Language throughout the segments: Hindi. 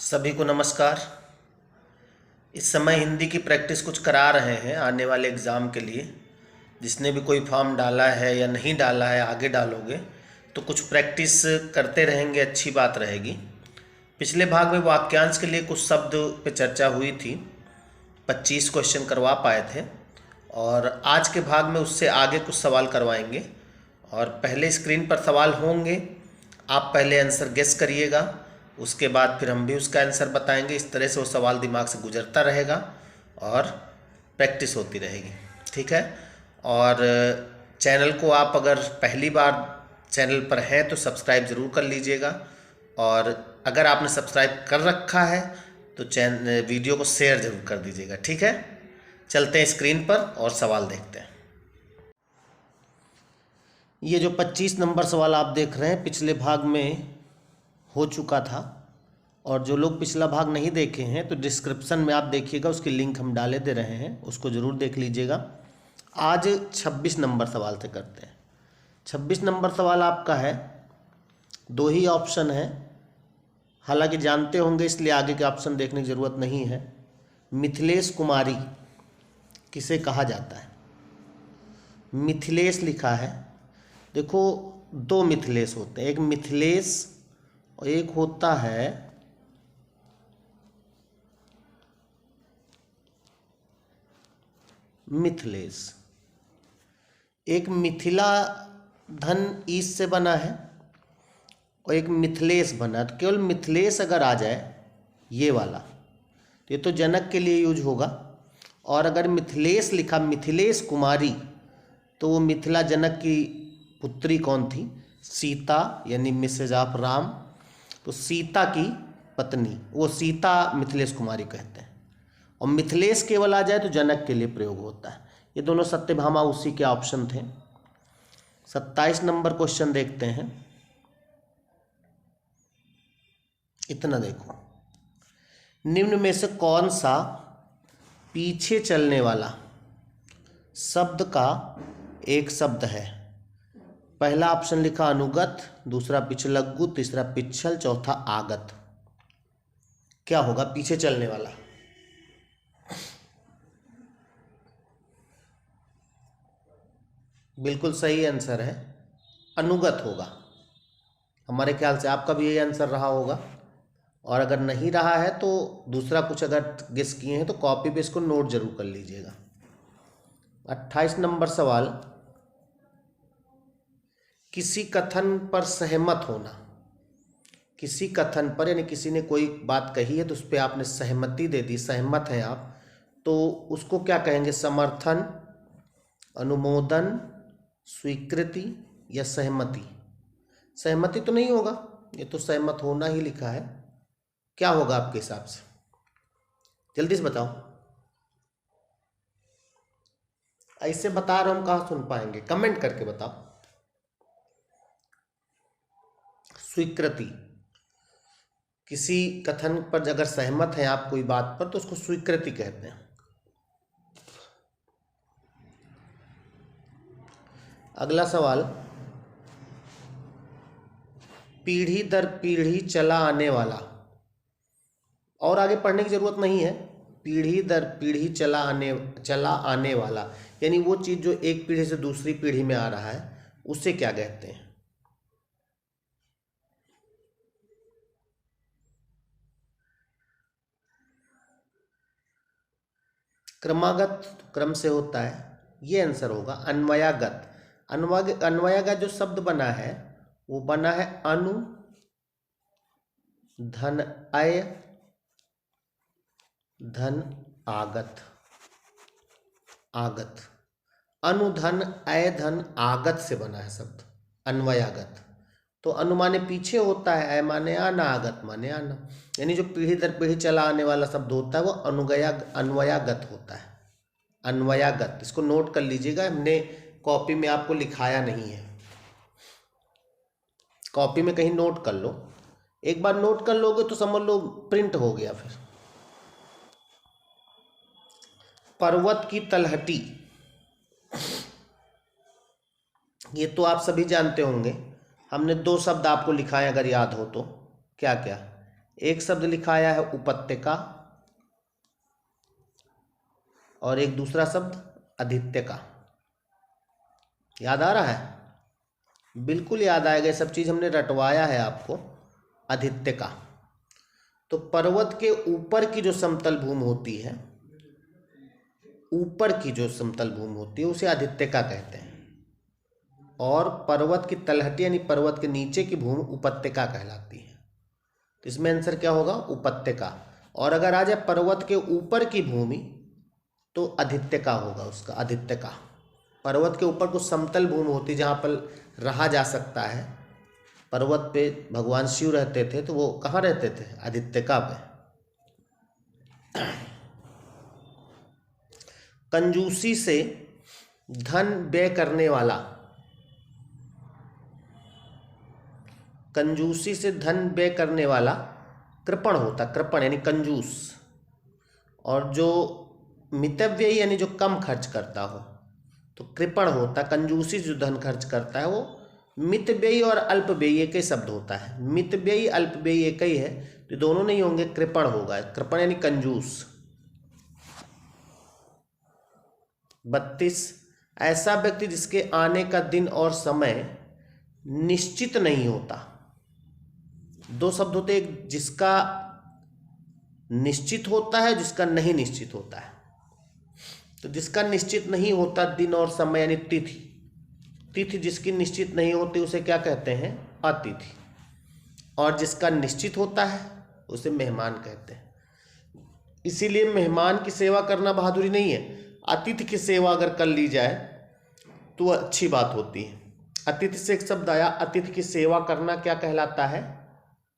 सभी को नमस्कार। इस समय हिंदी की प्रैक्टिस कुछ करा रहे हैं आने वाले एग्ज़ाम के लिए। जिसने भी कोई फॉर्म डाला है या नहीं डाला है, आगे डालोगे तो कुछ प्रैक्टिस करते रहेंगे, अच्छी बात रहेगी। पिछले भाग में वाक्यांश के लिए कुछ शब्द पे चर्चा हुई थी, 25 क्वेश्चन करवा पाए थे और आज के भाग में उससे आगे कुछ सवाल करवाएंगे। और पहले स्क्रीन पर सवाल होंगे, आप पहले आंसर गेस करिएगा, उसके बाद फिर हम भी उसका आंसर बताएंगे। इस तरह से वो सवाल दिमाग से गुजरता रहेगा और प्रैक्टिस होती रहेगी, ठीक है। और चैनल को आप अगर पहली बार चैनल पर हैं तो सब्सक्राइब ज़रूर कर लीजिएगा, और अगर आपने सब्सक्राइब कर रखा है तो वीडियो को शेयर ज़रूर कर दीजिएगा, ठीक है। चलते हैं स्क्रीन पर और सवाल देखते हैं। ये जो 25 नंबर सवाल आप देख रहे हैं पिछले भाग में हो चुका था, और जो लोग पिछला भाग नहीं देखे हैं तो डिस्क्रिप्शन में आप देखिएगा, उसकी लिंक हम डाले दे रहे हैं, उसको ज़रूर देख लीजिएगा। आज 26 नंबर सवाल से करते हैं। 26 नंबर सवाल आपका है, दो ही ऑप्शन है, हालांकि जानते होंगे इसलिए आगे के ऑप्शन देखने की ज़रूरत नहीं है। मिथिलेश कुमारी किसे कहा जाता है? मिथिलेश लिखा है। देखो, दो मिथिलेश होते हैं, एक मिथिलेश और एक होता है मिथिलेश। एक मिथिला धन ईस से बना है और एक मिथिलेश बना है। तो केवल मिथिलेश अगर आ जाए ये वाला तो ये तो जनक के लिए यूज होगा, और अगर मिथिलेश लिखा मिथिलेश कुमारी तो वो मिथिला जनक की पुत्री कौन थी? सीता, यानी मिसेज ऑफ राम। तो सीता की पत्नी, वो सीता मिथिलेश कुमारी कहते हैं। और मिथिलेश केवल आ जाए तो जनक के लिए प्रयोग होता है। ये दोनों सत्यभामा उसी के ऑप्शन थे। 27 नंबर क्वेश्चन देखते हैं। इतना देखो, निम्न में से कौन सा पीछे चलने वाला शब्द का एक शब्द है? पहला ऑप्शन लिखा अनुगत, दूसरा पिछलग्गु, तीसरा पिछल, चौथा आगत। क्या होगा पीछे चलने वाला? बिल्कुल सही आंसर है, अनुगत होगा। हमारे ख्याल से आपका भी यही आंसर रहा होगा, और अगर नहीं रहा है तो दूसरा कुछ अगर गेस किए हैं तो कॉपी पे इसको नोट जरूर कर लीजिएगा। 28 नंबर सवाल, किसी कथन पर सहमत होना। किसी कथन पर, यानी किसी ने कोई बात कही है तो उस पर आपने सहमति दे दी, सहमत हैं आप, तो उसको क्या कहेंगे? समर्थन, अनुमोदन, स्वीकृति या सहमति? सहमति तो नहीं होगा, ये तो सहमत होना ही लिखा है। क्या होगा आपके हिसाब से? जल्दी से बताओ। ऐसे बता रहा हूं, हम कहाँ सुन पाएंगे? कमेंट करके बताओ। स्वीकृति। किसी कथन पर अगर सहमत हैं आप कोई बात पर तो उसको स्वीकृति कहते हैं। अगला सवाल, पीढ़ी दर पीढ़ी चला आने वाला, और आगे पढ़ने की जरूरत नहीं है। पीढ़ी दर पीढ़ी चला आने वाला, यानी वो चीज जो एक पीढ़ी से दूसरी पीढ़ी में आ रहा है, उसे क्या कहते हैं? क्रमागत, क्रम से होता है, ये आंसर होगा। अन्वयागत। अन्वयागत जो शब्द बना है वो बना है अनु धन अय धन आगत। आगत, अनुधन अय धन आगत से बना है शब्द अन्वयागत। तो अनु माने पीछे होता है, अय माने आना, आगत माने आना, यानी जो पीढ़ी दर पीढ़ी चला आने वाला शब्द होता है वो अन्वयागत होता है। अन्वयागत, इसको नोट कर लीजिएगा, हमने कॉपी में आपको लिखाया नहीं है, कॉपी में कहीं नोट कर लो। एक बार नोट कर लोगे तो समझ लो प्रिंट हो गया। फिर पर्वत की तलहटी, ये तो आप सभी जानते होंगे। हमने दो शब्द आपको लिखाए, अगर याद हो तो। क्या क्या? एक शब्द लिखाया है उपत्यका और एक दूसरा शब्द आदित्यका। याद आ रहा है? बिल्कुल याद आएगा, ये सब चीज़ हमने रटवाया है आपको। आदित्यका तो पर्वत के ऊपर की जो समतल भूमि होती है, ऊपर की जो समतल भूमि होती है उसे आदित्यका कहते हैं, और पर्वत की तलहटी यानी पर्वत के नीचे की भूमि उपत्यका कहलाती है। तो इसमें आंसर क्या होगा? उपत्यका। और अगर आ जाए पर्वत के ऊपर की भूमि तो आदित्यका होगा उसका, आदित्यका। पर्वत के ऊपर कुछ समतल भूमि होती है जहाँ पर रहा जा सकता है। पर्वत पे भगवान शिव रहते थे, तो वो कहाँ रहते थे? आदित्यका पे। कंजूसी से धन व्यय करने वाला, कंजूसी से धन व्यय करने वाला कृपण होता, कृपण यानी कंजूस। और जो मितव्ययी यानी जो कम खर्च करता हो तो कृपण होता। कंजूसी जो धन खर्च करता है वो मितव्ययी और अल्पव्ययी एक ही शब्द होता है। मितव्ययी अल्पव्ययी एक ही है, तो दोनों नहीं होंगे, कृपण होगा। कृपण यानी कंजूस। 32, ऐसा व्यक्ति जिसके आने का दिन और समय निश्चित नहीं होता। दो शब्द होते हैं, एक जिसका निश्चित होता है, जिसका नहीं निश्चित होता है। तो जिसका निश्चित नहीं होता दिन और समय यानी तिथि, तिथि जिसकी निश्चित नहीं होती उसे क्या कहते हैं? अतिथि। और जिसका निश्चित होता है उसे मेहमान कहते हैं। इसीलिए मेहमान की सेवा करना बहादुरी नहीं है, अतिथि की सेवा अगर कर ली जाए तो वह अच्छी बात होती है। अतिथि से एक शब्द आया, अतिथि की सेवा करना क्या कहलाता है?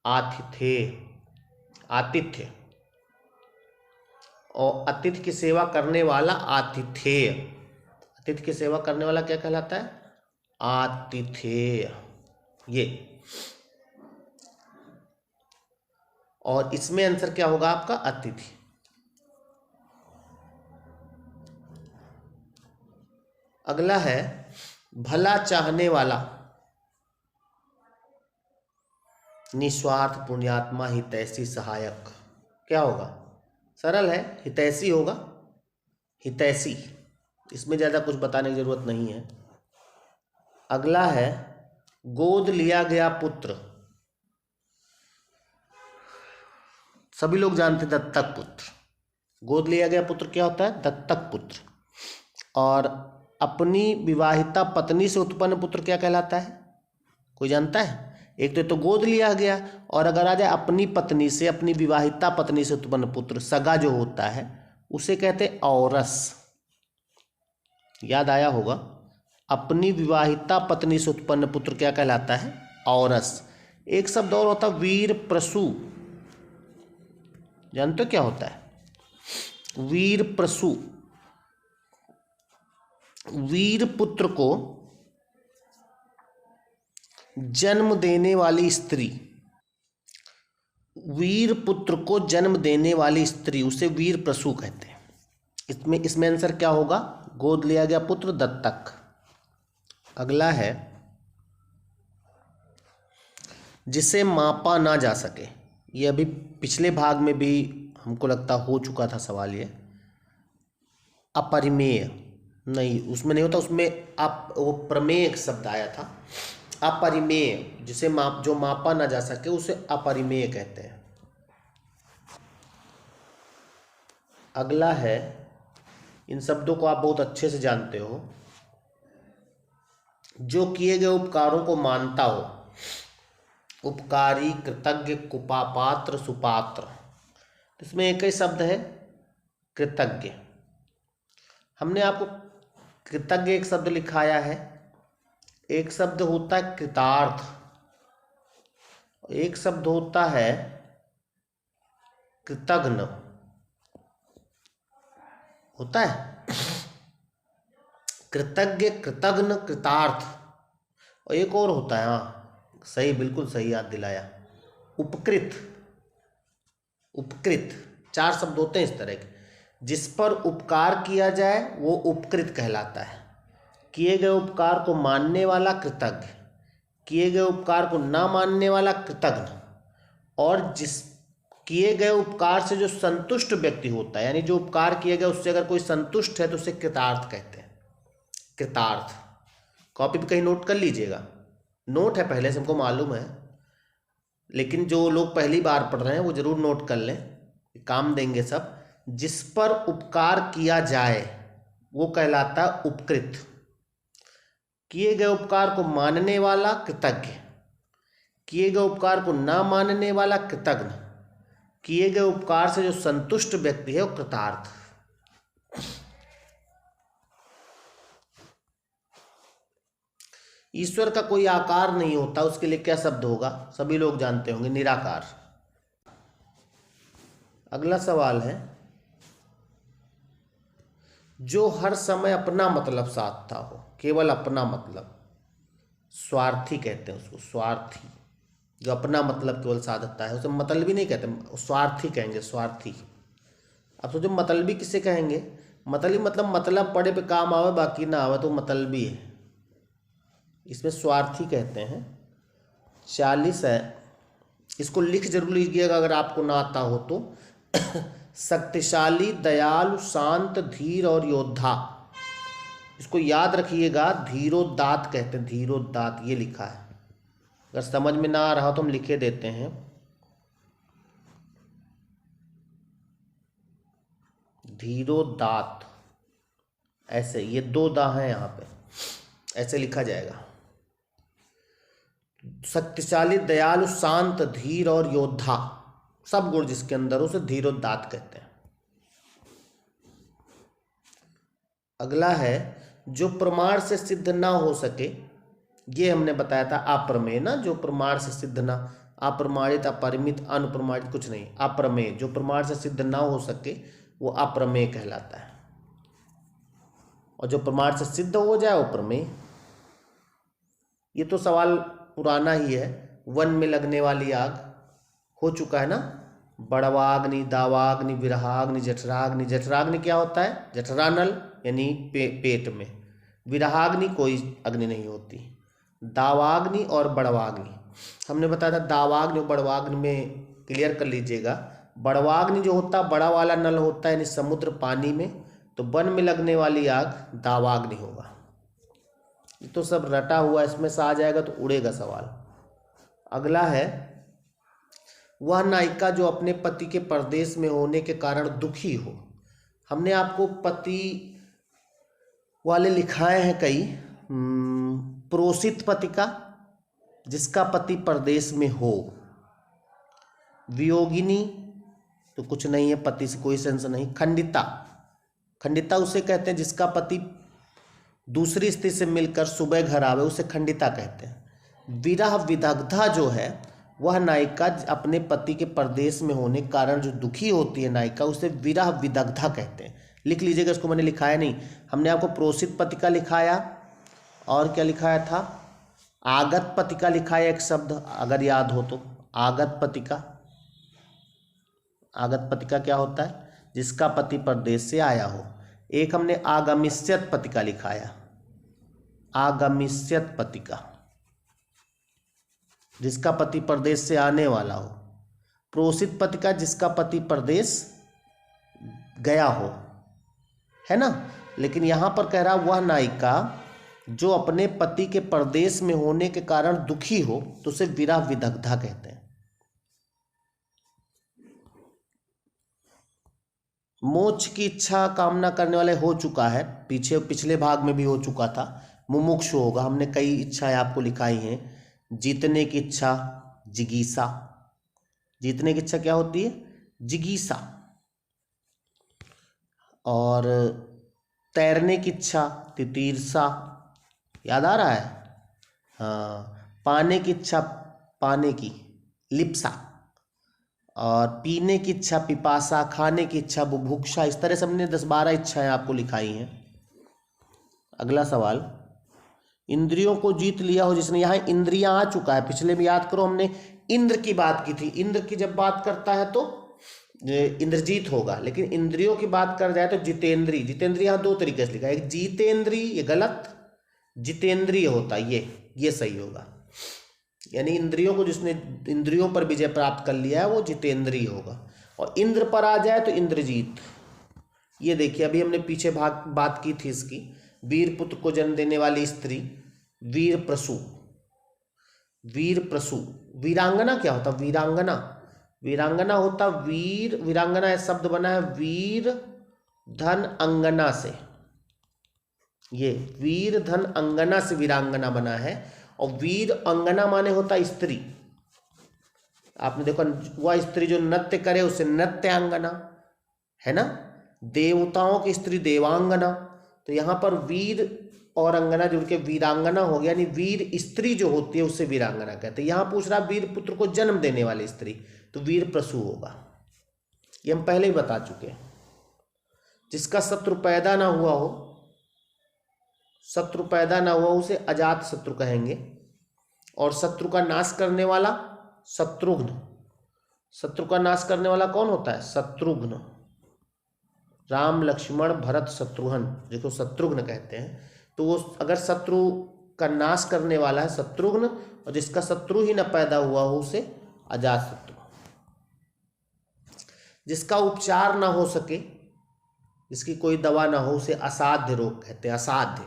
आतिथ्य, आतिथ्य। और अतिथि की सेवा करने वाला आतिथेय। अतिथि की सेवा करने वाला क्या कहलाता है? आतिथेय। ये, और इसमें आंसर क्या होगा आपका? अतिथि। अगला है भला चाहने वाला, निस्वार्थ पुण्यात्मा हितैषी सहायक। क्या होगा? सरल है, हितैषी होगा, हितैषी। इसमें ज़्यादा कुछ बताने की जरूरत नहीं है। अगला है गोद लिया गया पुत्र। सभी लोग जानते हैं दत्तक पुत्र। गोद लिया गया पुत्र क्या होता है? दत्तक पुत्र। और अपनी विवाहिता पत्नी से उत्पन्न पुत्र क्या कहलाता है? कोई जानता है? एक तो गोद लिया गया, और अगर आ जाए अपनी पत्नी से, अपनी विवाहिता पत्नी से उत्पन्न पुत्र, सगा जो होता है, उसे कहते हैं औरस। याद आया होगा, अपनी विवाहिता पत्नी से उत्पन्न पुत्र क्या कहलाता है? औरस। एक शब्द और होता है वीर प्रसू। जानते हो क्या होता है? वीर प्रसू। वीर पुत्र को जन्म देने वाली स्त्री, वीर पुत्र को जन्म देने वाली स्त्री, उसे वीर प्रसू कहते हैं। इसमें आंसर क्या होगा? गोद लिया गया पुत्र, दत्तक। अगला है जिसे मापा ना जा सके। ये अभी पिछले भाग में भी हमको लगता हो चुका था सवाल ये। अपरिमेय नहीं, उसमें नहीं होता, उसमें आप वो प्रमेय एक शब्द आया था। अपरिमेय, जिसे जो मापा ना जा सके उसे अपरिमेय कहते हैं। अगला है, इन शब्दों को आप बहुत अच्छे से जानते हो, जो किए गए उपकारों को मानता हो। उपकारी, कृतज्ञ, कुपापात्र, सुपात्र। इसमें एक ही शब्द है कृतज्ञ। हमने आपको कृतज्ञ एक शब्द लिखाया है, एक शब्द होता है कृतार्थ, एक शब्द होता है कृतघ्न। होता है कृतज्ञ, कृतघ्न, कृतार्थ, और एक और होता है, हाँ सही, बिल्कुल सही याद दिलाया, उपकृत। उपकृत, 4 शब्द होते हैं इस तरह के। जिस पर उपकार किया जाए वो उपकृत कहलाता है। किए गए उपकार को मानने वाला कृतज्ञ, किए गए उपकार को ना मानने वाला कृतघ्न, और किए गए उपकार से जो संतुष्ट व्यक्ति होता है, यानी जो उपकार किए गए उससे अगर कोई संतुष्ट है तो उसे कृतार्थ कहते हैं। कृतार्थ कॉपी पे कहीं नोट कर लीजिएगा, नोट है पहले से हमको मालूम है, लेकिन जो लोग पहली बार पढ़ रहे हैं वो जरूर नोट कर लें, काम देंगे सब। जिस पर उपकार किया जाए वो कहलाता है उपकृत। किए गए उपकार को मानने वाला कृतज्ञ, किए गए उपकार को ना मानने वाला कृतज्ञ, किए गए उपकार से जो संतुष्ट व्यक्ति है वो कृतार्थ। ईश्वर का कोई आकार नहीं होता, उसके लिए क्या शब्द होगा, सभी लोग जानते होंगे, निराकार। अगला सवाल है, जो हर समय अपना मतलब साधता हो, केवल अपना मतलब, स्वार्थी कहते हैं उसको, स्वार्थी। जो अपना मतलब केवल साधता है उसे मतलबी नहीं कहते, स्वार्थी कहेंगे, स्वार्थी। अब सोचो मतलबी किसे कहेंगे, मतलबी मतलब पड़े पे काम आवे बाकी ना आवे तो मतलबी है, इसमें स्वार्थी कहते हैं। 40 है, इसको लिख जरूर लीजिएगा अगर आपको ना आता हो तो। शक्तिशाली, दयालु, शांत, धीर और योद्धा, इसको याद रखिएगा, धीरोदात कहते हैं, धीरोदात ये लिखा है। अगर समझ में ना आ रहा तो हम लिखे देते हैं, धीरोदात, ऐसे, ये 2 दा है यहाँ पे, ऐसे लिखा जाएगा। शक्तिशाली, दयालु, शांत, धीर और योद्धा, सब गुण जिसके अंदर उसे धीरोदात कहते हैं। अगला है, जो प्रमाण से सिद्ध ना हो सके, ये हमने बताया था अप्रमेय ना, जो प्रमाण से सिद्ध ना, अप्रमाणित, अपरिमित, अनुप्रमाणित कुछ नहीं, अप्रमेय, जो प्रमाण से सिद्ध ना हो सके वो अप्रमेय कहलाता है, और जो प्रमाण से सिद्ध हो जाए वो प्रमेय। ये तो सवाल पुराना ही है, वन में लगने वाली आग हो चुका है ना, बड़वाग्नि, दावाग्नि, विरहाग्नि, जठराग्नि। जठराग्नि क्या होता है, जठरानल यानी पेट में। विरहाग्नि कोई अग्नि नहीं होती। दावाग्नि और बड़वाग्नि हमने बताया था, दावाग्नि और बड़वाग्नि में क्लियर कर लीजिएगा। बड़वाग्नि जो होता है बड़ा वाला नल होता है, यानी समुद्र पानी में, तो वन में लगने वाली आग दावाग्नि होगा। ये तो सब रटा हुआ, इसमें से आ जाएगा तो उड़ेगा सवाल। अगला है, वह नायिका जो अपने पति के परदेश में होने के कारण दुखी हो। हमने आपको पति वाले लिखाए हैं कई, प्रोसित पति का, जिसका पति परदेश में हो। वियोगिनी तो कुछ नहीं है, पति से कोई सेंस नहीं। खंडिता, खंडिता उसे कहते हैं जिसका पति दूसरी स्त्री से मिलकर सुबह घर आवे, उसे खंडिता कहते हैं। विरह विदग्धा जो है, वह नायिका अपने पति के परदेश में होने के कारण जो दुखी होती है नायिका, उसे विरह विदग्धा कहते हैं। लिख लीजिएगा, इसको मैंने लिखाया नहीं, हमने आपको प्रोसित पति का लिखाया, और क्या लिखाया था, आगत पति का लिखाया एक शब्द, अगर याद हो तो, आगत पति का। आगत पति का क्या होता है, जिसका पति परदेश से आया हो। एक हमने आगमिष्यत पति का लिखाया, आगमिष्यत पति का, जिसका पति परदेश से आने वाला हो। प्रोसित पति का, जिसका पति परदेश गया हो, है ना। लेकिन यहाँ पर कह रहा वह नायिका जो अपने पति के परदेश में होने के कारण दुखी हो, तो उसे विरह विदग्धा कहते हैं। मोक्ष की इच्छा कामना करने वाले हो चुका है, पिछले भाग में भी हो चुका था। मुमुक्षु होगा, हमने कई इच्छाएं आपको लिखाई हैं। जीतने की इच्छा, जिगीसा। जीतने की इच्छा क्या होती है, जिगीसा। और तैरने की इच्छा, तितीर्षा। याद आ रहा है, हाँ। पाने की इच्छा, पाने की, लिप्सा। और पीने की इच्छा, पिपासा। खाने की इच्छा, बुभुक्षा। इस तरह से हमने 10-12 इच्छाएं आपको लिखाई हैं। अगला सवाल, इंद्रियों को जीत लिया हो जिसने, यहाँ इंद्रियां आ चुका है, पिछले में याद करो हमने इंद्र की बात की थी। इंद्र की जब बात करता है तो इंद्रजीत होगा, लेकिन इंद्रियों की बात कर जाए तो जितेंद्री। जितेंद्री यहाँ 2 तरीके से लिखा है, एक जीतेंद्री, ये गलत, जितेंद्रिय होता है, ये सही होगा। यानी इंद्रियों को जिसने इंद्रियों पर विजय प्राप्त कर लिया है वो जितेंद्रिय होगा। और इंद्र पर आ जाए तो इंद्रजीत। ये देखिए अभी हमने पीछे बात की थी इसकी, वीर पुत्र को जन्म देने वाली स्त्री वीर प्रसू। वीर प्रसू, वीरांगना क्या होता? वीरांगना, वीरांगना होता वीर, वीरांगना शब्द बना है वीर धन अंगना से। ये वीर धन अंगना से वीरांगना बना है। और वीर अंगना माने होता स्त्री। आपने देखो वह स्त्री जो नृत्य करे उसे नृत्यांगना है ना, देवताओं की स्त्री देवांगना। तो यहाँ पर वीर और अंगना जुड़ के वीरांगना हो गया, यानी वीर स्त्री जो होती है उसे वीरांगना कहते हैं। यहाँ पूछ रहा वीर पुत्र को जन्म देने वाली स्त्री, तो वीर प्रसू होगा। ये हम पहले ही बता चुके हैं। जिसका शत्रु पैदा ना हुआ हो, शत्रु पैदा ना हुआ उसे अजात शत्रु कहेंगे। और शत्रु का नाश करने वाला शत्रुघ्न। शत्रु का नाश करने वाला कौन होता है? शत्रुघ्न। राम लक्ष्मण भरत शत्रुघ्न, जिसको शत्रुघ्न कहते हैं। तो वो अगर शत्रु का नाश करने वाला है शत्रुघ्न, और जिसका शत्रु ही न पैदा हुआ हो उसे अजात शत्रु। जिसका उपचार ना हो सके, जिसकी कोई दवा ना हो उसे असाध्य रोग कहते हैं। असाध्य,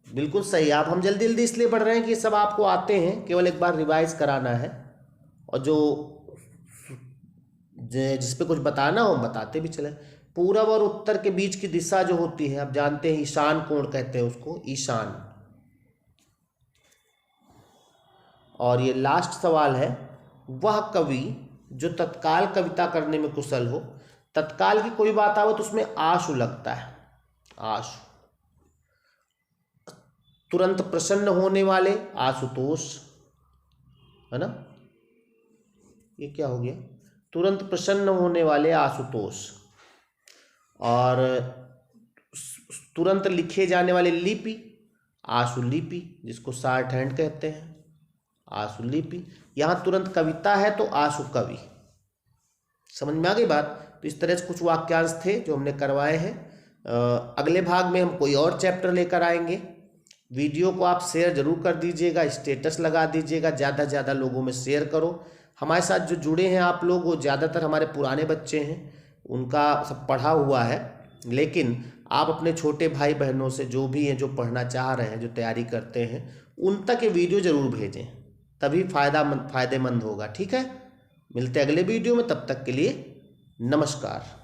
बिल्कुल सही। आप हम जल्दी जल्दी इसलिए पढ़ रहे हैं कि ये सब आपको आते हैं, केवल एक बार रिवाइज कराना है। और जो जिस पे कुछ बताना हो बताते भी चले। पूरब और उत्तर के बीच की दिशा जो होती है, आप जानते हैं ईशान कोण कहते हैं उसको, ईशान। और ये लास्ट सवाल है, वह कवि जो तत्काल कविता करने में कुशल हो। तत्काल की कोई बात आवे तो उसमें आशु लगता है, आशु। तुरंत प्रसन्न होने वाले आशुतोष, है ना। ये क्या हो गया? तुरंत प्रसन्न होने वाले आशुतोष। और तुरंत लिखे जाने वाले लिपि आशुलिपि, जिसको शॉर्ट हैंड कहते हैं, आशुलिपि। यहाँ तुरंत कविता है तो आशु कवि। समझ में आ गई बात? तो इस तरह से कुछ वाक्यांश थे जो हमने करवाए हैं। अगले भाग में हम कोई और चैप्टर लेकर आएंगे। वीडियो को आप शेयर जरूर कर दीजिएगा, स्टेटस लगा दीजिएगा, ज़्यादा से ज़्यादा लोगों में शेयर करो। हमारे साथ जो जुड़े हैं आप लोग, वो ज़्यादातर हमारे पुराने बच्चे हैं, उनका सब पढ़ा हुआ है। लेकिन आप अपने छोटे भाई बहनों से, जो भी हैं, जो पढ़ना चाह रहे हैं, जो तैयारी करते हैं, उन तक ये वीडियो ज़रूर भेजें, तभी फ़ायदेमंद होगा। ठीक है, मिलते हैं अगले वीडियो में, तब तक के लिए नमस्कार।